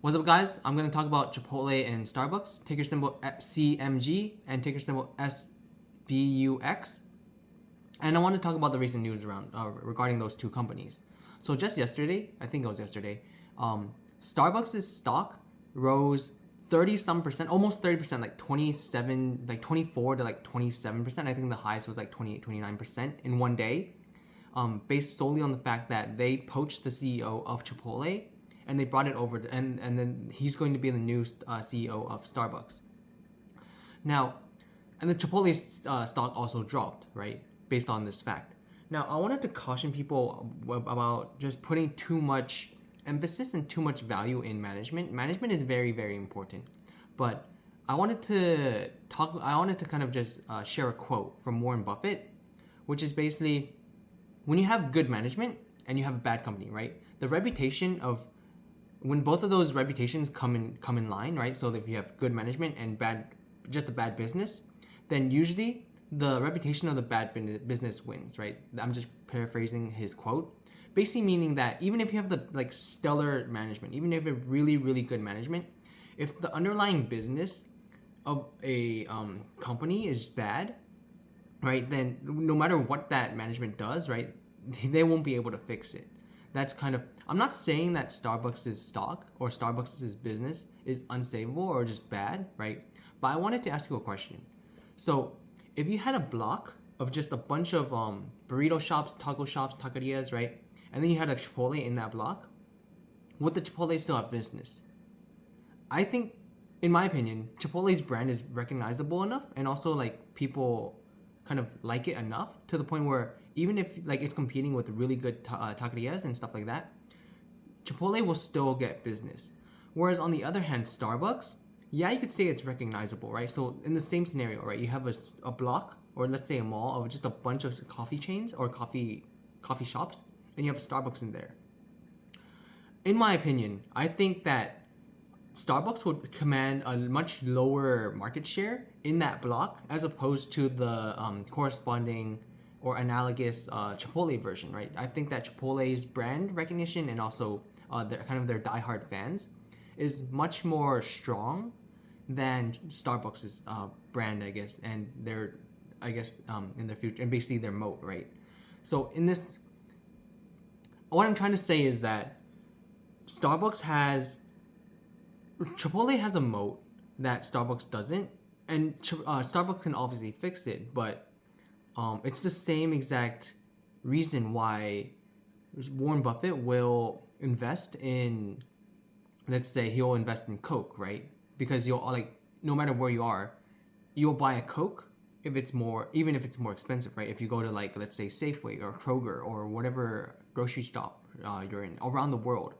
What's up, guys? I'm going to talk about Chipotle and Starbucks. Ticker symbol CMG and ticker symbol SBUX. And I want to talk about the recent news around regarding those two companies. So just yesterday, I think it was yesterday, Starbucks' stock rose 30 some percent, almost 30%, like 27, like 24 to like 27%. I think the highest was like 28, 29% in one day, based solely on the fact that they poached the CEO of Chipotle and they brought it over, and then he's going to be the new CEO of Starbucks. Now, and the Chipotle's stock also dropped, right, based on this fact. Now, I wanted to caution people about just putting too much emphasis and too much value in management. Management is very, very important, but I wanted to talk. I wanted to kind of just share a quote from Warren Buffett, which is basically, when you have good management and you have a bad company, right? The reputation of, when both of those reputations come in line, right? So if you have good management and just a bad business, then usually the reputation of the bad business wins, right? I'm just paraphrasing his quote, basically meaning that even if you have the stellar management, even if you have really, really good management, if the underlying business of a company is bad, right, then no matter what that management does, right, they won't be able to fix it. That's kind of, I'm not saying that Starbucks' stock or Starbucks' business is unsavable or just bad, right? But I wanted to ask you a question. So if you had a block of just a bunch of burrito shops, taco shops, taquerias, right, and then you had a Chipotle in that block, would the Chipotle still have business? I think, in my opinion, Chipotle's brand is recognizable enough, and also like people kind of like it enough to the point where even if like it's competing with really good taquerias and stuff like that, Chipotle will still get business. Whereas on the other hand, Starbucks, yeah, you could say it's recognizable, right? So in the same scenario, right, you have a block, or let's say a mall of just a bunch of coffee chains or coffee shops, and you have a Starbucks in there. In my opinion, I think that Starbucks would command a much lower market share in that block as opposed to the corresponding or analogous Chipotle version, right? I think that Chipotle's brand recognition and also their diehard fans is much more strong than Starbucks' brand, I guess, and their, I guess, in their future, and basically their moat, right? So in this, what I'm trying to say is that Starbucks has Chipotle has a moat that Starbucks doesn't, and Starbucks can obviously fix it, but it's the same exact reason why Warren Buffett will invest in, let's say he'll invest in Coke, right? Because you'll like, no matter where you are, you'll buy a Coke if it's more, even if it's more expensive, right? If you go to like, let's say Safeway or Kroger or whatever grocery stop you're in around the world,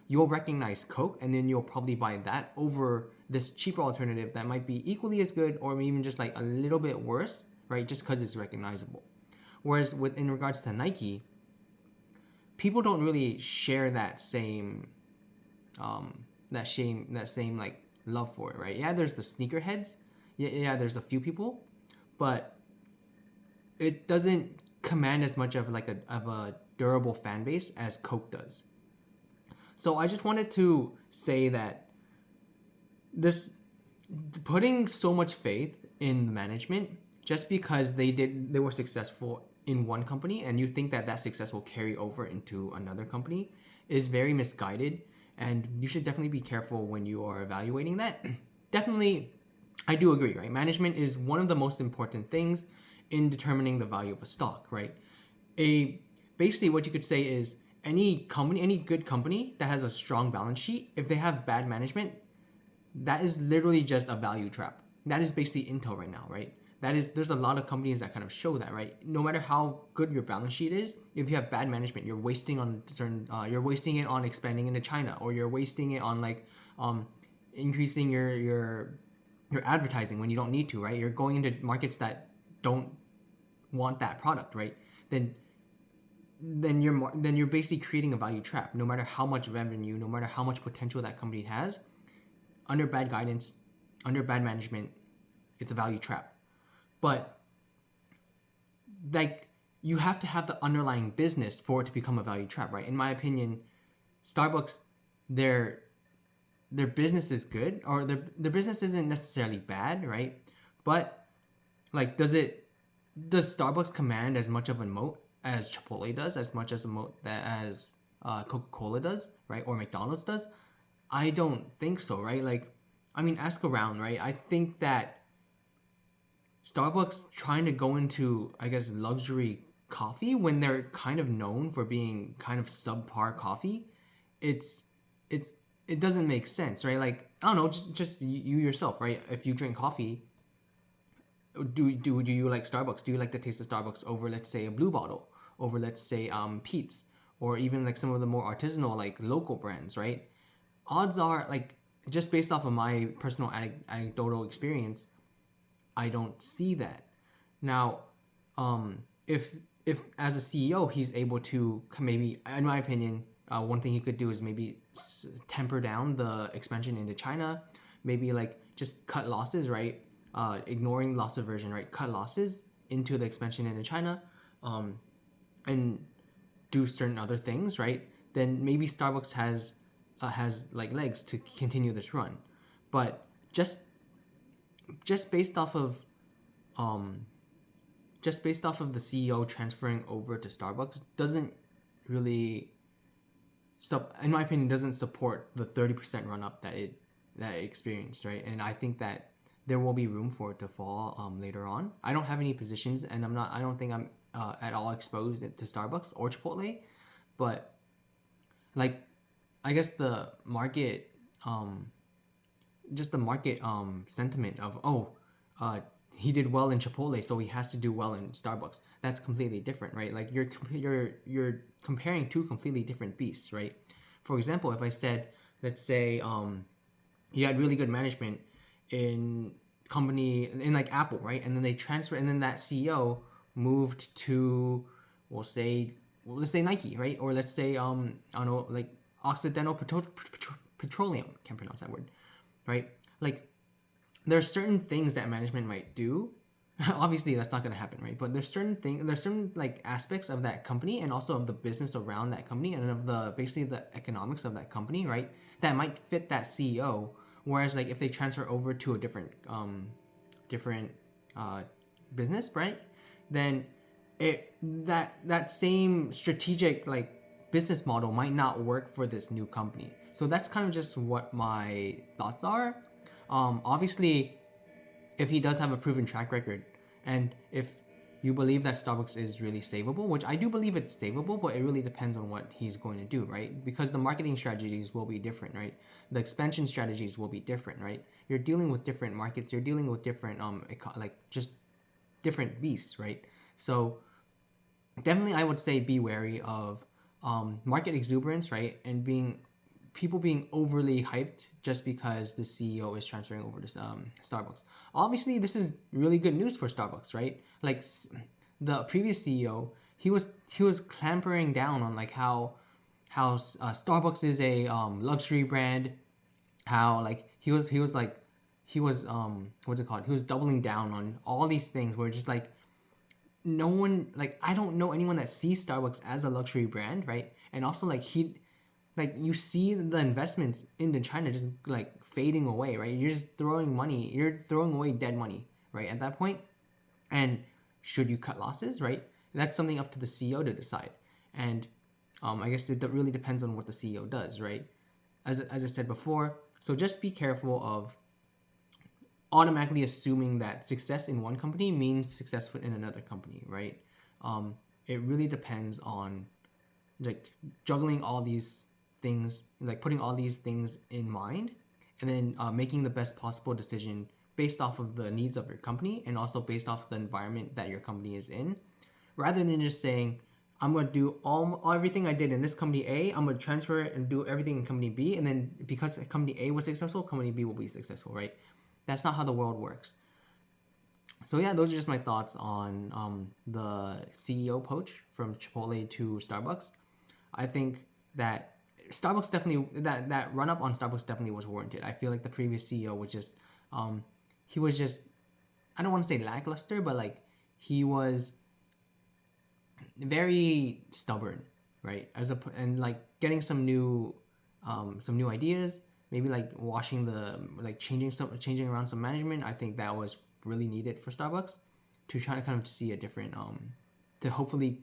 you'll recognize Coke, and then you'll probably buy that over this cheaper alternative that might be equally as good or even just like a little bit worse, right? Just because it's recognizable. Whereas in regards to Nike, people don't really share that same like love for it, right? Yeah, there's the sneakerheads. Yeah, there's a few people, but it doesn't command as much of like a durable fan base as Coke does. So I just wanted to say that this, putting so much faith in management just because they were successful in one company and you think that success will carry over into another company is very misguided, and you should definitely be careful when you are evaluating that. Definitely, I do agree, right? Management is one of the most important things in determining the value of a stock, right? Basically what you could say is, any good company that has a strong balance sheet, if they have bad management, that is literally just a value trap. That is basically Intel right now, right? There's a lot of companies that kind of show that, right? No matter how good your balance sheet is, if you have bad management, you're wasting it on expanding into China, or you're wasting it on like increasing your advertising when you don't need to, right? You're going into markets that don't want that product, right? Then you're basically creating a value trap. No matter how much revenue, no matter how much potential that company has, under bad guidance, under bad management, it's a value trap. But like, you have to have the underlying business for it to become a value trap, right? In my opinion, Starbucks, their their business is good, or their business isn't necessarily bad, right? But like, does Starbucks command as much of a moat as Chipotle does, as much as a moat that as Coca-Cola does, right, or McDonald's does? I don't think so, right? Like, I mean, ask around, right? I think that Starbucks trying to go into, I guess, luxury coffee when they're kind of known for being kind of subpar coffee, it's it's it doesn't make sense, right? Like, I don't know, just you yourself, right? If you drink coffee, do you like Starbucks? Do you like the taste of Starbucks over, let's say, a blue bottle, over, let's say, Pete's, or even like some of the more artisanal, like local brands, right? Odds are, like, just based off of my personal anecdotal experience, I don't see that. Now, if as a CEO he's able to maybe, in my opinion, one thing he could do is maybe temper down the expansion into China, maybe like just cut losses, right? Ignoring loss aversion, right? Cut losses into the expansion into China, and do certain other things, right? Then maybe Starbucks has like legs to continue this run, but just based off of um just based off of the CEO transferring over to Starbucks doesn't really, in my opinion, doesn't support the 30% run up that it experienced, right? And I think that there will be room for it to fall later on. I don't have any positions, and I don't think I'm at all exposed to Starbucks or Chipotle, but like, I guess the market, just the market sentiment of, oh, uh he did well in Chipotle, so he has to do well in Starbucks. That's completely different, right? Like, you're comparing two completely different beasts, right? For example, if I said, let's say, you had really good management in in like Apple, right? And then they transfer, and then that CEO moved to, we'll say, let's say Nike, right? Or let's say, I don't know, like Occidental Petroleum, can't pronounce that word, right? Like, there are certain things that management might do. Obviously that's not going to happen, right? But there's certain like aspects of that company, and also of the business around that company, and of the basically the economics of that company, right, that might fit that CEO. Whereas, like, if they transfer over to a different uh business, right, then that same strategic, like, business model might not work for this new company. So that's kind of just what my thoughts are. Obviously, if he does have a proven track record, and if you believe that Starbucks is really savable, which I do believe it's savable, but it really depends on what he's going to do, right? Because the marketing strategies will be different, right? The expansion strategies will be different, right? You're dealing with different markets, you're dealing with different, like, just different beasts, right? So definitely, I would say be wary of market exuberance, right? And people being overly hyped just because the CEO is transferring over to Starbucks. Obviously, this is really good news for Starbucks, right? Like, the previous CEO, he was clampering down on, like, how Starbucks is a luxury brand, how, like, he was what's it called? He was doubling down on all these things where just like, no one, like, I don't know anyone that sees Starbucks as a luxury brand, right? And also, like, you see the investments into China just like fading away, right? You're throwing away dead money, right? At that point, and should you cut losses, right? That's something up to the CEO to decide, and I guess it really depends on what the CEO does, right? As I said before, so just be careful of automatically assuming that success in one company means success in another company, right? It really depends on, like, juggling all these things, like putting all these things in mind, and then making the best possible decision based off of the needs of your company, and also based off the environment that your company is in, rather than just saying, I'm going to do everything I did in this company A, I'm going to transfer it and do everything in company B, and then because company A was successful, company B will be successful, right? That's not how the world works. So yeah, those are just my thoughts on the CEO poach from Chipotle to Starbucks. I think that Starbucks definitely, that run up on Starbucks definitely was warranted. I feel like the previous CEO was just he was just, I don't want to say lackluster, but like, he was very stubborn, right? And like, getting some new ideas, maybe like changing around some management. I think that was really needed for Starbucks to try to kind of see a different to hopefully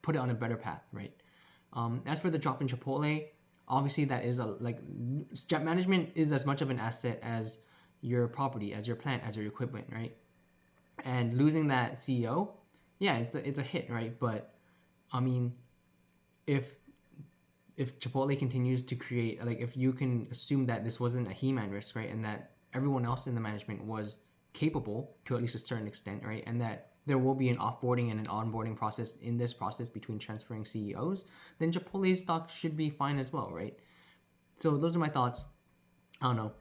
put it on a better path, right? As for the drop in Chipotle, obviously that is management is as much of an asset as your property, as your plant, as your equipment, right? And losing that CEO, yeah, it's a hit, right? But I mean, if Chipotle continues to create, like, if you can assume that this wasn't a He-Man risk, right, and that everyone else in the management was capable to at least a certain extent, right, and that there will be an offboarding and an onboarding process in this process between transferring CEOs, then Chipotle's stock should be fine as well, right? So those are my thoughts. I don't know.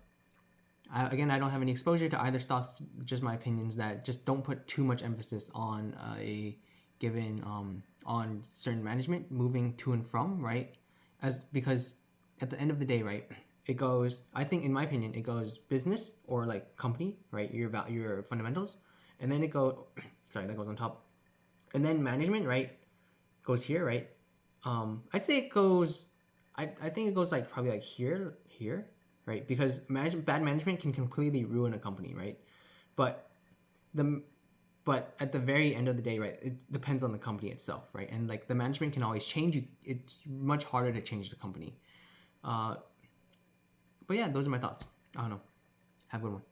I don't have any exposure to either stocks. Just my opinions that just don't put too much emphasis on a given on certain management moving to and from, right? As because at the end of the day, right, it goes. I think, in my opinion, it goes business or like company, right? Your fundamentals, and then it go. Sorry, that goes on top, and then management, right, goes here, right? I'd say it goes. I think it goes like probably like here, right? Because bad management can completely ruin a company, right? But the but at the very end of the day, right, it depends on the company itself, right? And like the management can always change. It's much harder to change the company. But yeah, those are my thoughts. I don't know. Have a good one.